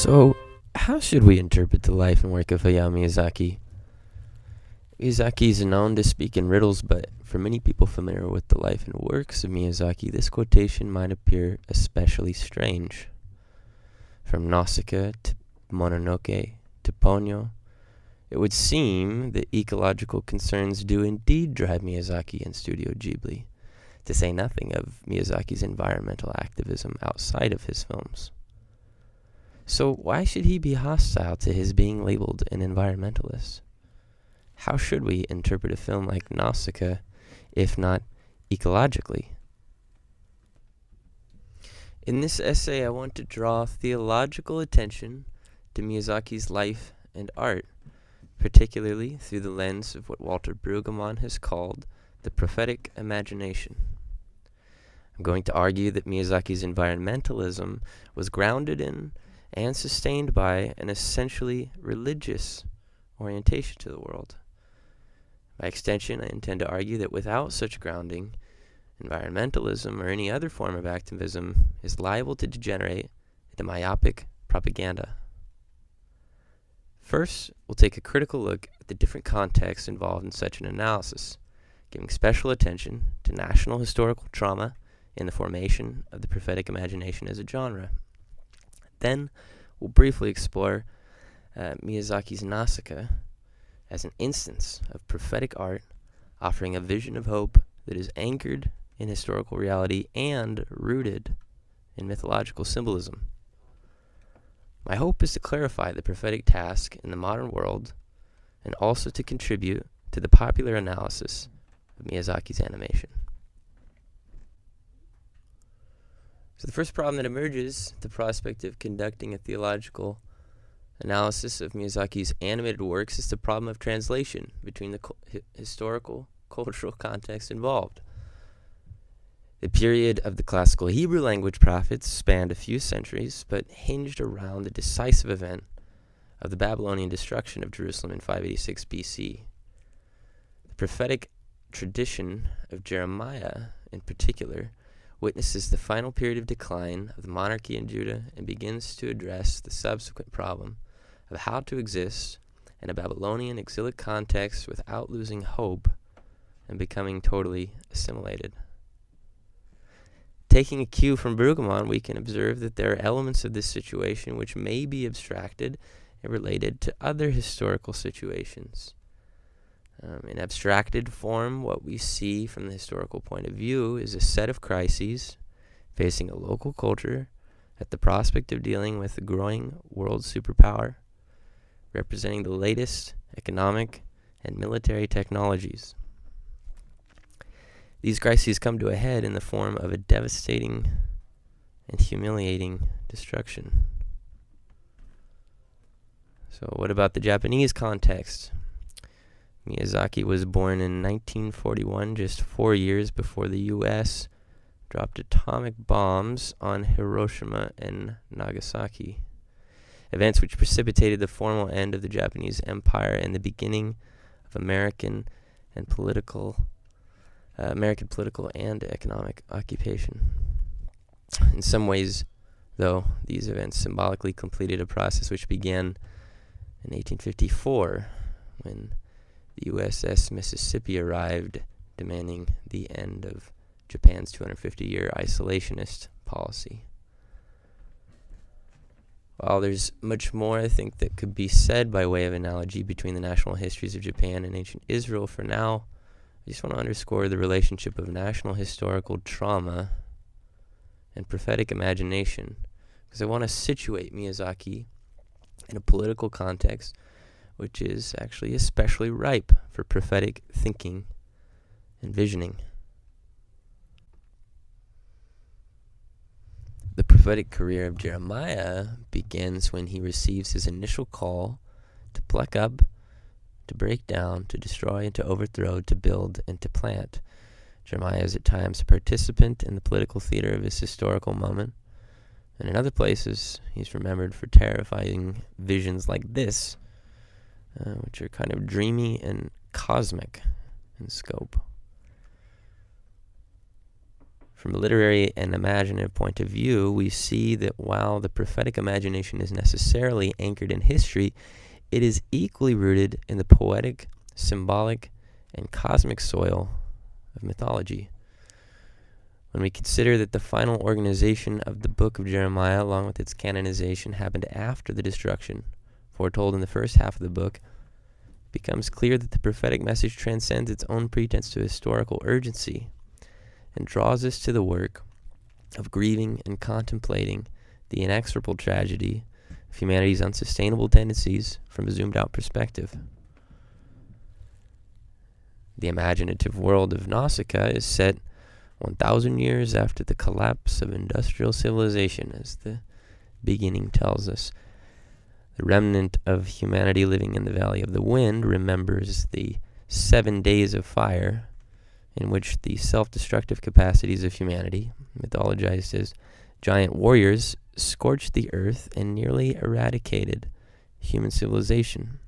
So, how should we interpret the life and work of Hayao Miyazaki? Miyazaki is known to speak in riddles, but for many people familiar with the life and works of Miyazaki, this quotation might appear especially strange. From Nausicaä to Mononoke to Ponyo, it would seem that ecological concerns do indeed drive Miyazaki and Studio Ghibli, to say nothing of Miyazaki's environmental activism outside of his films. So why should he be hostile to his being labeled an environmentalist? How should we interpret a film like Nausicaä, if not ecologically? In this essay, I want to draw theological attention to Miyazaki's life and art, particularly through the lens of what Walter Brueggemann has called the prophetic imagination. I'm going to argue that Miyazaki's environmentalism was grounded in and sustained by an essentially religious orientation to the world. By extension, I intend to argue that without such grounding, environmentalism or any other form of activism is liable to degenerate into myopic propaganda. First, we'll take a critical look at the different contexts involved in such an analysis, giving special attention to national historical trauma in the formation of the prophetic imagination as a genre. Then, we'll briefly explore Miyazaki's Nausicaä as an instance of prophetic art offering a vision of hope that is anchored in historical reality and rooted in mythological symbolism. My hope is to clarify the prophetic task in the modern world and also to contribute to the popular analysis of Miyazaki's animation. So the first problem that emerges, the prospect of conducting a theological analysis of Miyazaki's animated works, is the problem of translation between the historical, cultural context involved. The period of the classical Hebrew language prophets spanned a few centuries, but hinged around the decisive event of the Babylonian destruction of Jerusalem in 586 BC. The prophetic tradition of Jeremiah, in particular, witnesses the final period of decline of the monarchy in Judah and begins to address the subsequent problem of how to exist in a Babylonian exilic context without losing hope and becoming totally assimilated. Taking a cue from Brueggemann, we can observe that there are elements of this situation which may be abstracted and related to other historical situations. In abstracted form, what we see from the historical point of view is a set of crises facing a local culture at the prospect of dealing with a growing world superpower, representing the latest economic and military technologies. These crises come to a head in the form of a devastating and humiliating destruction. So what about the Japanese context? Miyazaki was born in 1941, just 4 years before the U.S. dropped atomic bombs on Hiroshima and Nagasaki, events which precipitated the formal end of the Japanese Empire and the beginning of American political and economic occupation. In some ways, though, these events symbolically completed a process which began in 1854, when the USS Mississippi arrived, demanding the end of Japan's 250-year isolationist policy. While there's much more, I think, that could be said by way of analogy between the national histories of Japan and ancient Israel, for now, I just want to underscore the relationship of national historical trauma and prophetic imagination, because I want to situate Miyazaki in a political context which is actually especially ripe for prophetic thinking and visioning. The prophetic career of Jeremiah begins when he receives his initial call to pluck up, to break down, to destroy, and to overthrow, to build, and to plant. Jeremiah is at times a participant in the political theater of his historical moment, and in other places he's remembered for terrifying visions like this, which are kind of dreamy and cosmic in scope. From a literary and imaginative point of view, we see that while the prophetic imagination is necessarily anchored in history, it is equally rooted in the poetic, symbolic, and cosmic soil of mythology. When we consider that the final organization of the book of Jeremiah, along with its canonization, happened after the destruction foretold in the first half of the book, it becomes clear that the prophetic message transcends its own pretense to historical urgency and draws us to the work of grieving and contemplating the inexorable tragedy of humanity's unsustainable tendencies from a zoomed-out perspective. The imaginative world of Nausicaä is set 1,000 years after the collapse of industrial civilization, as the beginning tells us. The remnant of humanity living in the Valley of the Wind remembers the 7 days of fire in which the self-destructive capacities of humanity, mythologized as giant warriors, scorched the earth and nearly eradicated human civilization.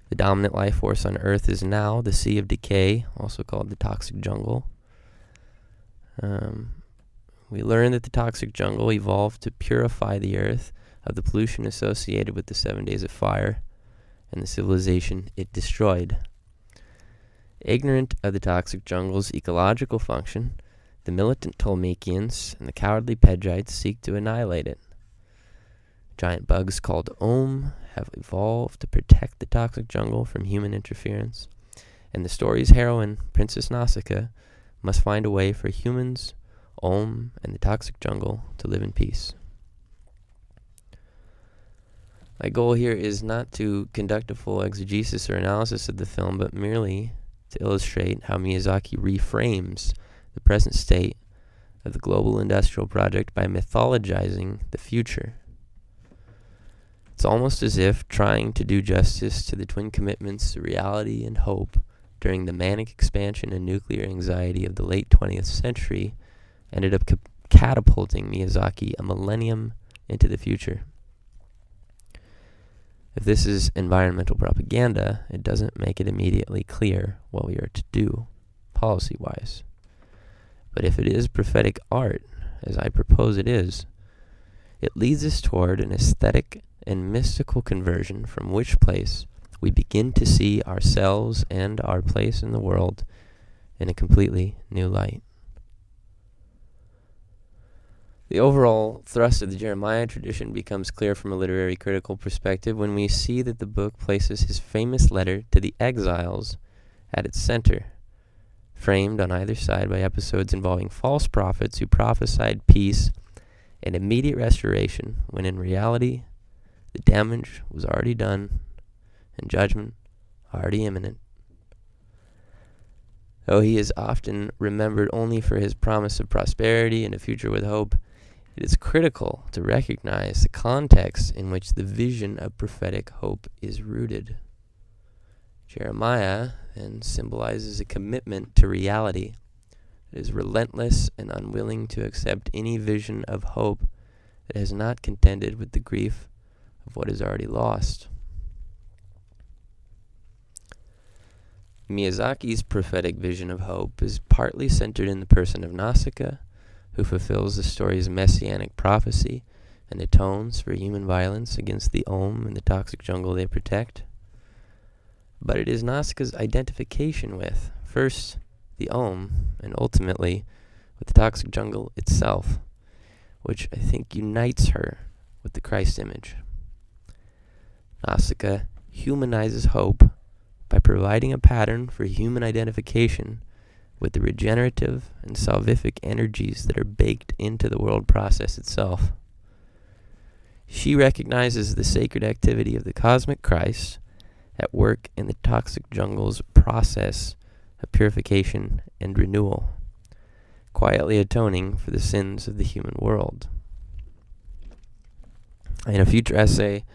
The dominant life force on Earth is now the Sea of Decay, also called the toxic jungle. We learn that the toxic jungle evolved to purify the Earth of the pollution associated with the 7 days of fire and the civilization it destroyed. Ignorant of the toxic jungle's ecological function, the militant Tolmekians and the cowardly Pedrites seek to annihilate it. Giant bugs called Ohm have evolved to protect the toxic jungle from human interference, and the story's heroine, Princess Nausicaä, must find a way for humans, Ohm, and the toxic jungle to live in peace. My goal here is not to conduct a full exegesis or analysis of the film, but merely to illustrate how Miyazaki reframes the present state of the global industrial project by mythologizing the future. It's almost as if trying to do justice to the twin commitments, reality and hope, during the manic expansion and nuclear anxiety of the late 20th century ended up catapulting Miyazaki a millennium into the future. If this is environmental propaganda, it doesn't make it immediately clear what we are to do, policy-wise. But if it is prophetic art, as I propose it is, it leads us toward an aesthetic and mystical conversion from which place we begin to see ourselves and our place in the world in a completely new light. The overall thrust of the Jeremiah tradition becomes clear from a literary critical perspective when we see that the book places his famous letter to the exiles at its center, framed on either side by episodes involving false prophets who prophesied peace and immediate restoration, when in reality the damage was already done and judgment already imminent. Though he is often remembered only for his promise of prosperity and a future with hope, it is critical to recognize the context in which the vision of prophetic hope is rooted. Jeremiah then symbolizes a commitment to reality that is relentless and unwilling to accept any vision of hope that has not contended with the grief of what is already lost. Miyazaki's prophetic vision of hope is partly centered in the person of Nausicaä, who fulfills the story's messianic prophecy and atones for human violence against the Ohm and the toxic jungle they protect. But it is Nausicaa's identification with, first, the Ohm, and ultimately with the toxic jungle itself, which I think unites her with the Christ image. Nausicaä humanizes hope by providing a pattern for human identification with the regenerative and salvific energies that are baked into the world process itself. She recognizes the sacred activity of the cosmic Christ at work in the toxic jungle's process of purification and renewal, quietly atoning for the sins of the human world. In a future essay,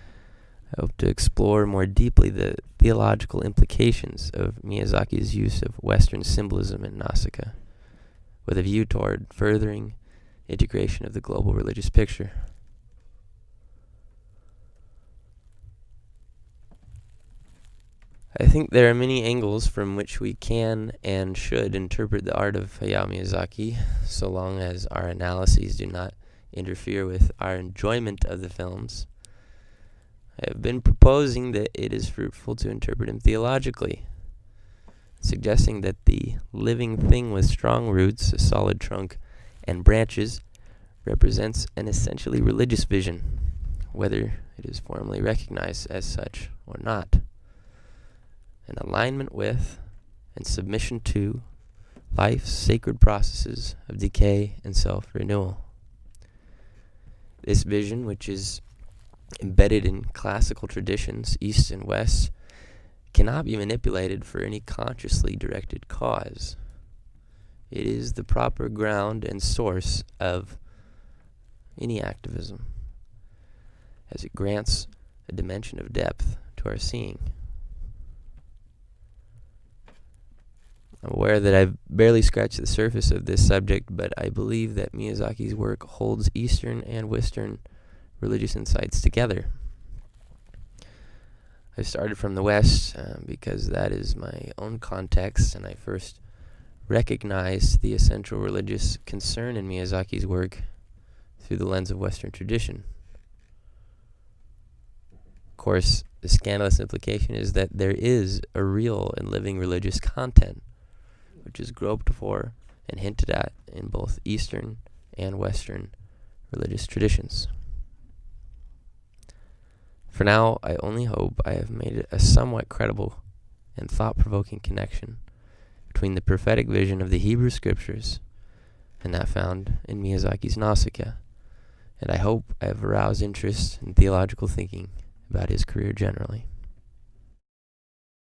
I hope to explore more deeply the theological implications of Miyazaki's use of Western symbolism in Nausicaä, with a view toward furthering integration of the global religious picture. I think there are many angles from which we can and should interpret the art of Hayao Miyazaki, so long as our analyses do not interfere with our enjoyment of the films. I have been proposing that it is fruitful to interpret him theologically, suggesting that the living thing with strong roots, a solid trunk, and branches represents an essentially religious vision, whether it is formally recognized as such or not. An alignment with and submission to life's sacred processes of decay and self-renewal. This vision, which is embedded in classical traditions, East and West, cannot be manipulated for any consciously directed cause. It is the proper ground and source of any activism, as it grants a dimension of depth to our seeing. I'm aware that I've barely scratched the surface of this subject, but I believe that Miyazaki's work holds Eastern and Western religious insights together. I started from the West because that is my own context, and I first recognized the essential religious concern in Miyazaki's work through the lens of Western tradition. Of course, the scandalous implication is that there is a real and living religious content, which is groped for and hinted at in both Eastern and Western religious traditions. For now, I only hope I have made a somewhat credible and thought-provoking connection between the prophetic vision of the Hebrew Scriptures and that found in Miyazaki's Nausicaä, and I hope I have aroused interest in theological thinking about his career generally.